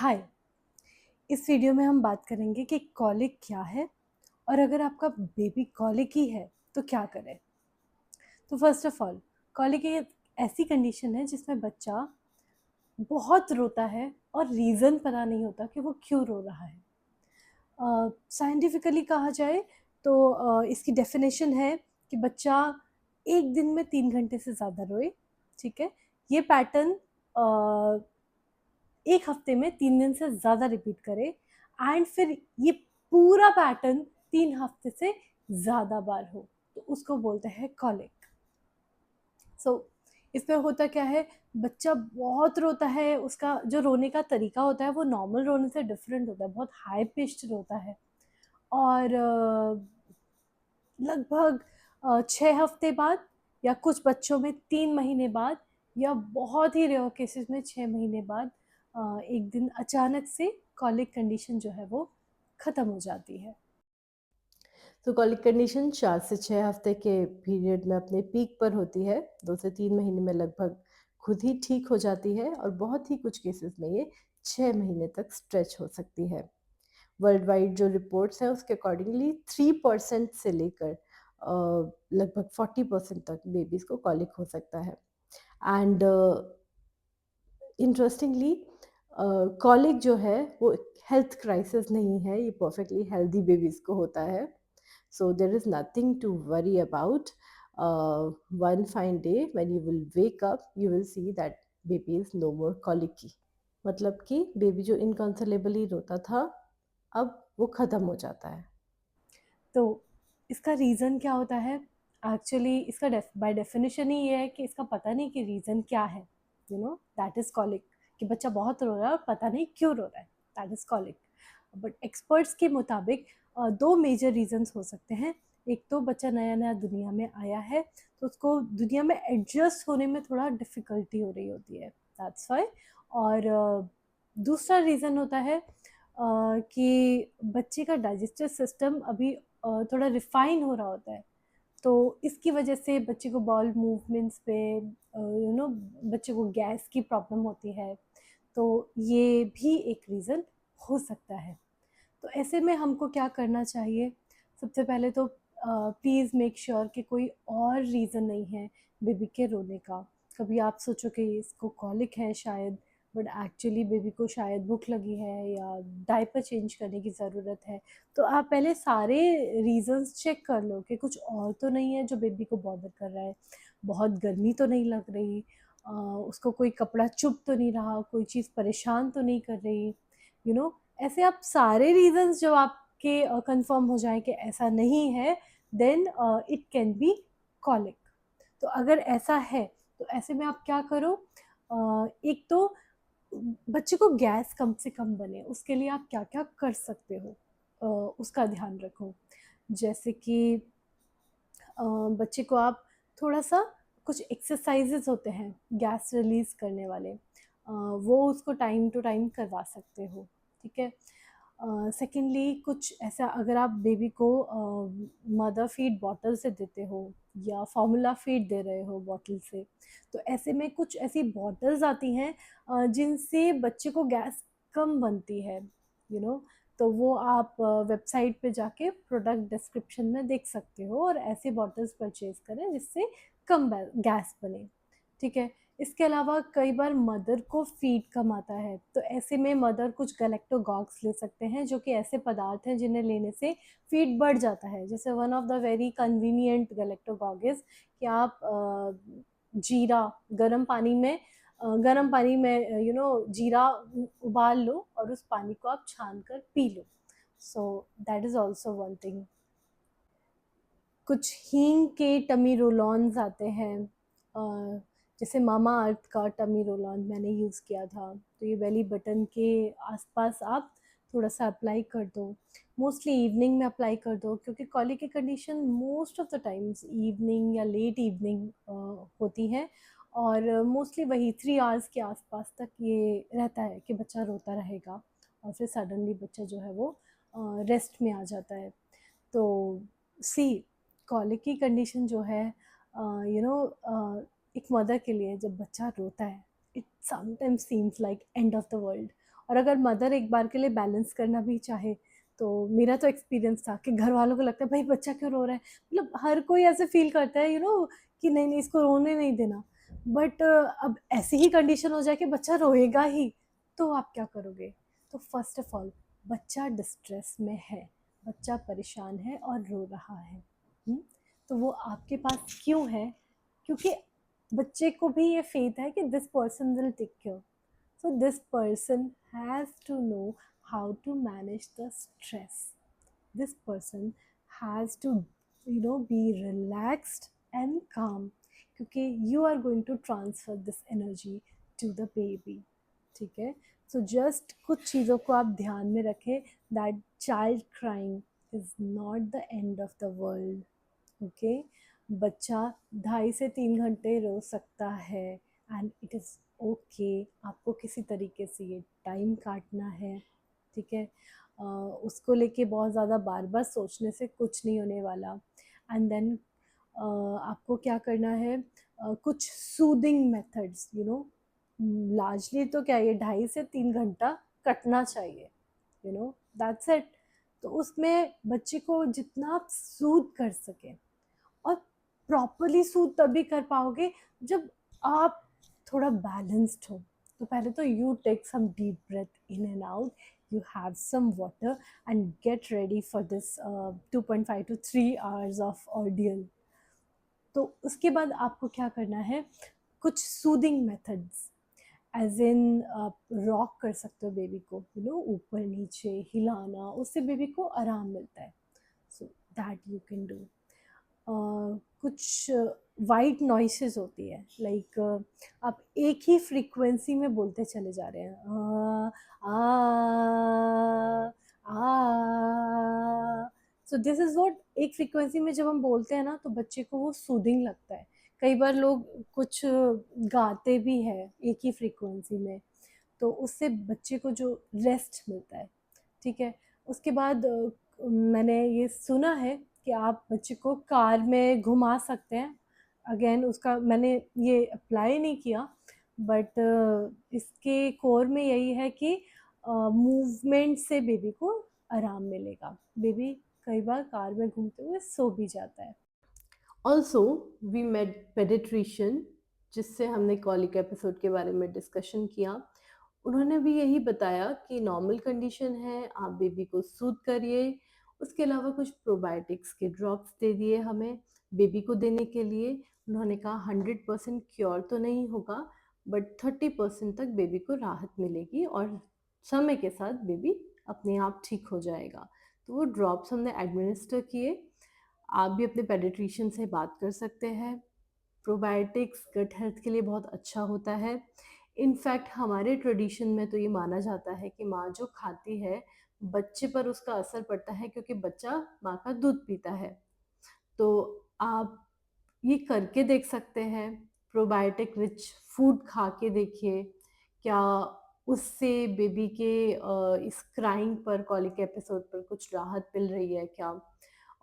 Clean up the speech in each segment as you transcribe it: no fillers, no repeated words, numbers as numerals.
हाय। इस वीडियो में हम बात करेंगे कि कॉलिक क्या है और अगर आपका बेबी कॉलिक ही है तो क्या करें। तो फर्स्ट ऑफ ऑल, कॉलिक एक ऐसी कंडीशन है जिसमें बच्चा बहुत रोता है और रीज़न पता नहीं होता कि वो क्यों रो रहा है। साइंटिफिकली कहा जाए तो इसकी डेफिनेशन है कि बच्चा एक दिन में 3 घंटे से ज़्यादा रोए। ठीक है, ये पैटर्न एक हफ्ते में 3 दिन से ज़्यादा रिपीट करे एंड फिर ये पूरा पैटर्न 3 हफ्ते से ज़्यादा बार हो तो उसको बोलते हैं कॉलिक। सो इसमें होता क्या है, बच्चा बहुत रोता है, उसका जो रोने का तरीका होता है वो नॉर्मल रोने से डिफरेंट होता है, बहुत हाई पिच्ड रोता है और लगभग 6 हफ्ते बाद या कुछ बच्चों में 3 महीने बाद या बहुत ही रेयर केसेस में 6 महीने बाद एक दिन अचानक से कॉलिक कंडीशन जो है वो ख़त्म हो जाती है। तो कॉलिक कंडीशन 4 से 6 हफ्ते के पीरियड में अपने पीक पर होती है। 2 से 3 महीने में लगभग खुद ही ठीक हो जाती है और बहुत ही कुछ केसेस में ये 6 महीने तक स्ट्रेच हो सकती है। वर्ल्ड वाइड जो रिपोर्ट्स हैं उसके अकॉर्डिंगली 3% से लेकर लगभग 40% तक बेबीज़ को कॉलिक हो सकता है। एंड इंटरेस्टिंगली कॉलिक जो है वो हेल्थ क्राइसिस नहीं है, ये परफेक्टली हेल्दी बेबीज़ को होता है। So there is nothing to worry about. One fine day when you will wake up, you will see that baby is no more colicky. मतलब कि बेबी जो इनकंसोलेबली रोता था, अब वो ख़त्म हो जाता है। तो इसका रीज़न क्या होता है? एक्चुअली इसका बाय डेफिनेशन ही ये है कि इसका पता नहीं कि रीज़न क्या है। दैट इज़ कॉलिक, कि बच्चा बहुत रो रहा है और पता नहीं क्यों रो रहा है, that is colic. But experts के मुताबिक दो मेजर रीजंस हो सकते हैं। एक तो बच्चा नया नया दुनिया में आया है तो उसको दुनिया में एडजस्ट होने में थोड़ा डिफ़िकल्टी हो रही होती है, दैट्स वाई। और दूसरा रीज़न होता है कि बच्चे का डाइजेस्टिव सिस्टम अभी थोड़ा रिफाइन हो रहा होता है, तो इसकी वजह से बच्चे को बॉल मूवमेंट्स पे बच्चे को गैस की प्रॉब्लम होती है, तो ये भी एक रीज़न हो सकता है। तो ऐसे में हमको क्या करना चाहिए? सबसे पहले तो प्लीज़ मेक श्योर कि कोई और रीज़न नहीं है बेबी के रोने का। कभी आप सोचो कि इसको कॉलिक है शायद, बट एक्चुअली बेबी को शायद भूख लगी है या डायपर चेंज करने की ज़रूरत है। तो आप पहले सारे रीज़न्स चेक कर लो कि कुछ और तो नहीं है जो बेबी को बॉदर कर रहा है। बहुत गर्मी तो नहीं लग रही, उसको कोई कपड़ा चुभ तो नहीं रहा, कोई चीज़ परेशान तो नहीं कर रही। यू नो ऐसे आप सारे रीज़न्स जब आपके कंफर्म हो जाएँ कि ऐसा नहीं है, then it can be colic. तो अगर ऐसा है तो ऐसे में आप क्या करो, एक तो बच्चे को गैस कम से कम बने उसके लिए आप क्या-क्या कर सकते हो, उसका ध्यान रखो। जैसे कि बच्चे को आप थोड़ा-सा कुछ एक्सरसाइज़ेज़ होते हैं गैस रिलीज़ करने वाले, वो उसको टाइम टू टाइम करवा सकते हो, ठीक है? सेकेंडली कुछ ऐसा अगर आप बेबी को मदर फीड बॉटल से देते हो या फ़ॉर्मूला फीड दे रहे हो बॉटल से, तो ऐसे में कुछ ऐसी बॉटल्स आती हैं जिनसे बच्चे को गैस कम बनती है, यू you नो know? तो वो आप वेबसाइट पे जाके प्रोडक्ट डिस्क्रिप्शन में देख सकते हो और ऐसे बॉटल्स परचेज़ करें जिससे कम गैस बने, ठीक है? इसके अलावा कई बार मदर को फीड कम आता है, तो ऐसे में मदर कुछ गैलेक्टोगॉग्स ले सकते हैं जो कि ऐसे पदार्थ हैं जिन्हें लेने से फीड बढ़ जाता है। जैसे one of the very convenient galactagogue is कि आप जीरा गर्म पानी में जीरा उबाल लो और उस पानी को आप छान कर P low. So that is also one thing. कुछ हींग के टमी रोल-ऑन्स आते हैं, जैसे मामा अर्थ का टमी रोल-ऑन मैंने यूज़ किया था, तो ये बेली बटन के आसपास आप थोड़ा-सा अप्लाई कर दो। मोस्टली इवनिंग में अप्लाई कर दो क्योंकि कॉलिक की condition most of the times evening या लेट इवनिंग होती है और मोस्टली वही 3 आवर्स के आसपास तक ये रहता है कि बच्चा रोता रहेगा और फिर सडनली बच्चा जो है वो रेस्ट में आ जाता है। तो सी कॉलिक की कंडीशन जो है, एक मदर के लिए जब बच्चा रोता है, it sometimes seems like end of the world. और अगर मदर एक बार के लिए बैलेंस करना भी चाहे, तो मेरा तो एक्सपीरियंस था कि घर वालों को लगता है भाई बच्चा क्यों रो रहा है? मतलब हर कोई ऐसे फ़ील करता है कि नहीं इसको रोने नहीं देना। बट अब ऐसी ही कंडीशन हो जाए कि बच्चा रोएगा ही, तो आप क्या करोगे? तो फर्स्ट ऑफ ऑल बच्चा डिस्ट्रेस में है, बच्चा परेशान है और रो रहा है। हुँ? तो वो आपके पास क्यों है? क्योंकि बच्चे को भी ये फेथ है कि this person will take care. So this person has to know how to manage the stress. This person has to be relaxed and calm क्योंकि you are going to transfer this energy to the baby. ठीक है, so just कुछ चीज़ों को आप ध्यान में रखें that child crying is not the end of the world. Okay, बच्चा 2.5 से 3 घंटे रो सकता है एंड इट इज़ ओके। आपको किसी तरीके से ये टाइम काटना है, ठीक है। उसको लेके बहुत ज़्यादा बार बार सोचने से कुछ नहीं होने वाला। एंड देन आपको क्या करना है, कुछ सूदिंग मेथड्स लार्जली तो क्या ये 2.5 से 3 घंटा कटना चाहिए, दैट्स इट। तो उसमें बच्चे को जितना आप सूद कर सकें, और प्रॉपरली सूद तभी कर पाओगे जब आप थोड़ा बैलेंस्ड हो। तो पहले तो you take some deep breath in and out, you have some water and get ready for this 2.5 to 3 hours of ordeal. तो उसके बाद आपको क्या करना है, कुछ सूदिंग मेथड्स, एज इन आप रॉक कर सकते हो बेबी को, ऊपर नीचे हिलाना, उससे बेबी को आराम मिलता है। So that you can do. कुछ वाइट नॉइसेस होती है, लाइक आप एक ही फ्रीक्वेंसी में बोलते चले जा रहे हैं, आ सो दिस इज व्हाट, एक फ्रीक्वेंसी में जब हम बोलते हैं ना तो बच्चे को वो सूदिंग लगता है। कई बार लोग कुछ गाते भी हैं एक ही फ्रीक्वेंसी में, तो उससे बच्चे को जो रेस्ट मिलता है, ठीक है। उसके बाद मैंने ये सुना है कि आप बच्चे को कार में घुमा सकते हैं। अगेन उसका मैंने ये अप्लाई नहीं किया, बट इसके कोर में यही है कि मूवमेंट से बेबी को आराम मिलेगा। बेबी कई बार कार में घूमते हुए सो भी जाता है। ऑल्सो वी मेड पेडिट्रिशियन, जिससे हमने कॉलिक एपिसोड के बारे में डिस्कशन किया। उन्होंने भी यही बताया कि नॉर्मल कंडीशन है, आप बेबी को सूद करिए। उसके अलावा कुछ प्रोबायोटिक्स के ड्रॉप्स दे दिए हमें बेबी को देने के लिए। उन्होंने कहा 100% क्योर तो नहीं होगा, बट 30% तक बेबी को राहत मिलेगी और समय के साथ बेबी अपने आप ठीक हो जाएगा। तो वो ड्रॉप्स हमने एडमिनिस्टर किए। आप भी अपने पेडिट्रिशियन से बात कर सकते हैं। प्रोबायोटिक्स गट हेल्थ के लिए बहुत अच्छा होता है। इनफैक्ट हमारे ट्रेडिशन में तो ये माना जाता है कि माँ जो खाती है बच्चे पर उसका असर पड़ता है, क्योंकि बच्चा माँ का दूध पीता है। तो आप ये करके देख सकते हैं, प्रोबायोटिक रिच फूड खा के देखिए, क्या उससे बेबी के इस क्राइंग पर, कॉलिक एपिसोड पर कुछ राहत मिल रही है क्या?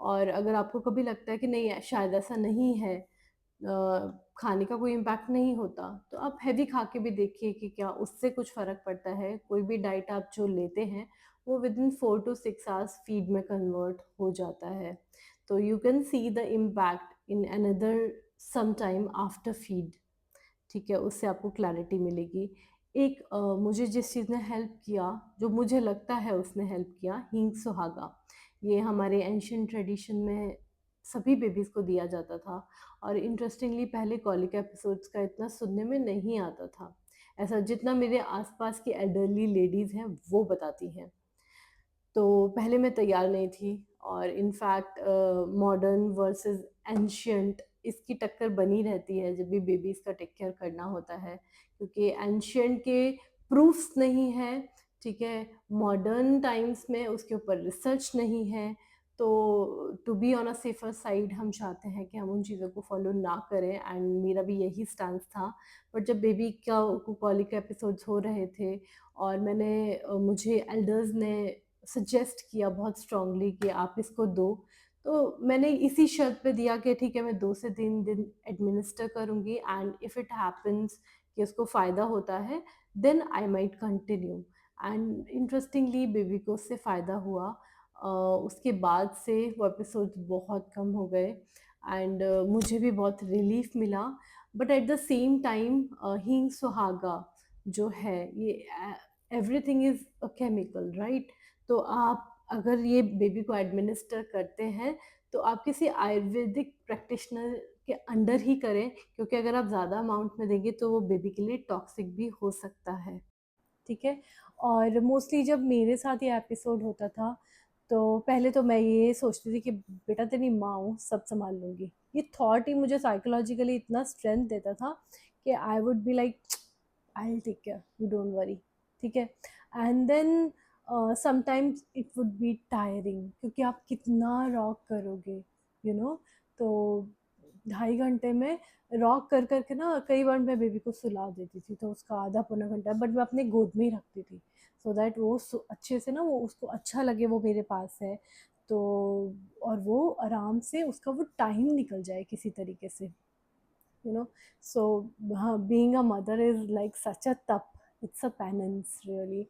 और अगर आपको कभी लगता है कि नहीं शायद ऐसा नहीं है, खाने का कोई इम्पैक्ट नहीं होता, तो आप हेवी खा के भी देखिए कि क्या उससे कुछ फ़र्क पड़ता है। कोई भी डाइट आप जो लेते हैं वो विदिन 4 टू 6 आवर्स फीड में कन्वर्ट हो जाता है। तो you can see the impact in another some time after feed, ठीक है? उससे आपको क्लैरिटी मिलेगी। एक मुझे जिस चीज़ ने हेल्प किया, जो मुझे लगता है उसने हेल्प किया, हींग सुहागा। ये हमारे एंशिएंट ट्रेडिशन में सभी बेबीज़ को दिया जाता था, और इंटरेस्टिंगली पहले कॉलिक एपिसोड्स का इतना सुनने में नहीं आता था। ऐसा जितना मेरे आस-पास की एल्डरली लेडीज़ हैं वो बताती हैं। तो पहले मैं तैयार नहीं थी, और इनफैक्ट मॉडर्न वर्सेस एंशिएंट इसकी टक्कर बनी रहती है जब भी बेबीज़ का टेक केयर करना होता है, क्योंकि एंशिएंट के प्रूफ्स नहीं है, ठीक है? मॉडर्न टाइम्स में उसके ऊपर रिसर्च नहीं है। तो to be on a safer side हम चाहते हैं कि हम उन चीज़ों को फॉलो ना करें, एंड मेरा भी यही स्टैंस था। बट जब बेबी का कॉलिक एपिसोड्स हो रहे थे और मुझे एल्डर्स ने सजेस्ट किया बहुत स्ट्रांगली कि आप इसको दो, तो मैंने इसी शर्त पे दिया कि ठीक है मैं 2 से 3 दिन एडमिनिस्टर करूँगी, एंड इफ़ इट हैपेंस कि उसको फ़ायदा होता है, then I might continue. And interestingly baby को उससे फ़ायदा हुआ। उसके बाद से वो एपिसोड्स बहुत कम हो गए एंड मुझे भी बहुत रिलीफ मिला। But at the same time हींग सुहागा जो है ये everything is a chemical, right? तो आप अगर ये बेबी को एडमिनिस्टर करते हैं तो आप किसी आयुर्वेदिक प्रैक्टिशनर के अंडर ही करें, क्योंकि अगर आप ज़्यादा अमाउंट में देंगे तो वो बेबी के लिए टॉक्सिक भी हो सकता है। ठीक है। और मोस्टली जब मेरे साथ ये एपिसोड होता था, तो पहले तो मैं ये सोचती थी कि बेटा तेरी माँ हूँ, सब संभाल लूँगी। ये थॉट ही मुझे साइकोलॉजिकली इतना स्ट्रेंथ देता था कि I would be like I will take care, you don't worry. ठीक है। And then sometimes it would be tiring, क्योंकि आप कितना रॉक करोगे, यू नो। तो 2.5 घंटे में रॉक कर कर के ना कई बार मैं बेबी को सुला देती थी, तो उसका आधा पौना घंटा, बट मैं अपने गोद में ही रखती थी सो दैट वो अच्छे से ना, वो उसको अच्छा लगे वो मेरे पास है। तो और वो आराम से उसका वो टाइम निकल जाए किसी तरीके से, you know. So being a mother is like such a tap, it's a penance really.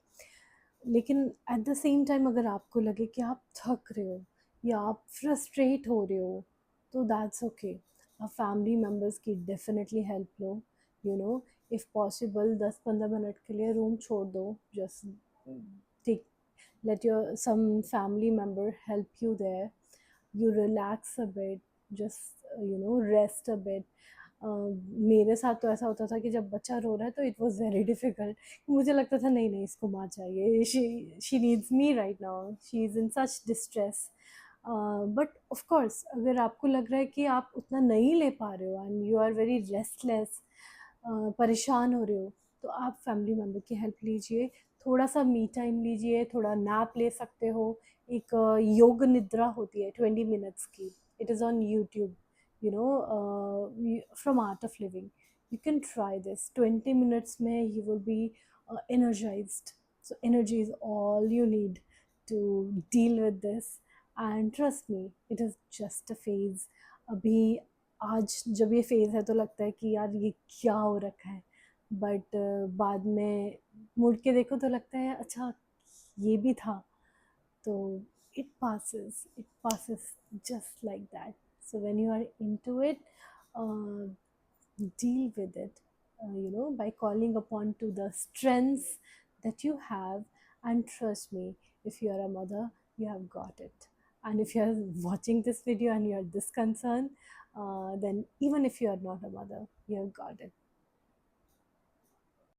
लेकिन एट द सेम टाइम अगर आपको लगे कि आप थक रहे हो या आप फ्रस्ट्रेट हो रहे हो, तो दैट्स ओके। आप फैमिली मेम्बर्स की डेफिनेटली हेल्प लो, you know. If possible 10-15 minute के लिए रूम छोड़ दो, just take, let your some family member help you there, you relax a bit, just rest a bit. मेरे साथ तो ऐसा होता था कि जब बच्चा रो रहा है तो इट वाज़ वेरी डिफ़िकल्ट। मुझे लगता था नहीं, नहीं इसको माँ चाहिए, she needs me right now, she is in such distress. But of course अगर आपको लग रहा है कि आप उतना नहीं ले पा रहे हो and you are very restless, परेशान हो रहे हो, तो आप फैमिली मेम्बर की हेल्प लीजिए, थोड़ा-सा मी टाइम लीजिए, थोड़ा नैप ले सकते हो। एक योग निद्रा होती है 20 मिनट्स की, it is on YouTube, from Art of Living. You can try this. 20 minutes में you will be energized. So energy is all you need to deal with this. And trust me, it is just a phase. अभी आज जब ये phase है तो लगता है कि यार ये क्या हो रखा है, बट बाद में मुड़ के देखो तो लगता है अच्छा ये भी था। तो it passes just like that. So when you are into it, uh, deal with it, by calling upon to the strengths that you have. And trust me, if you are a mother, you have got it. And if you are watching this video and you are this concerned, then even if you are not a mother, you have got it.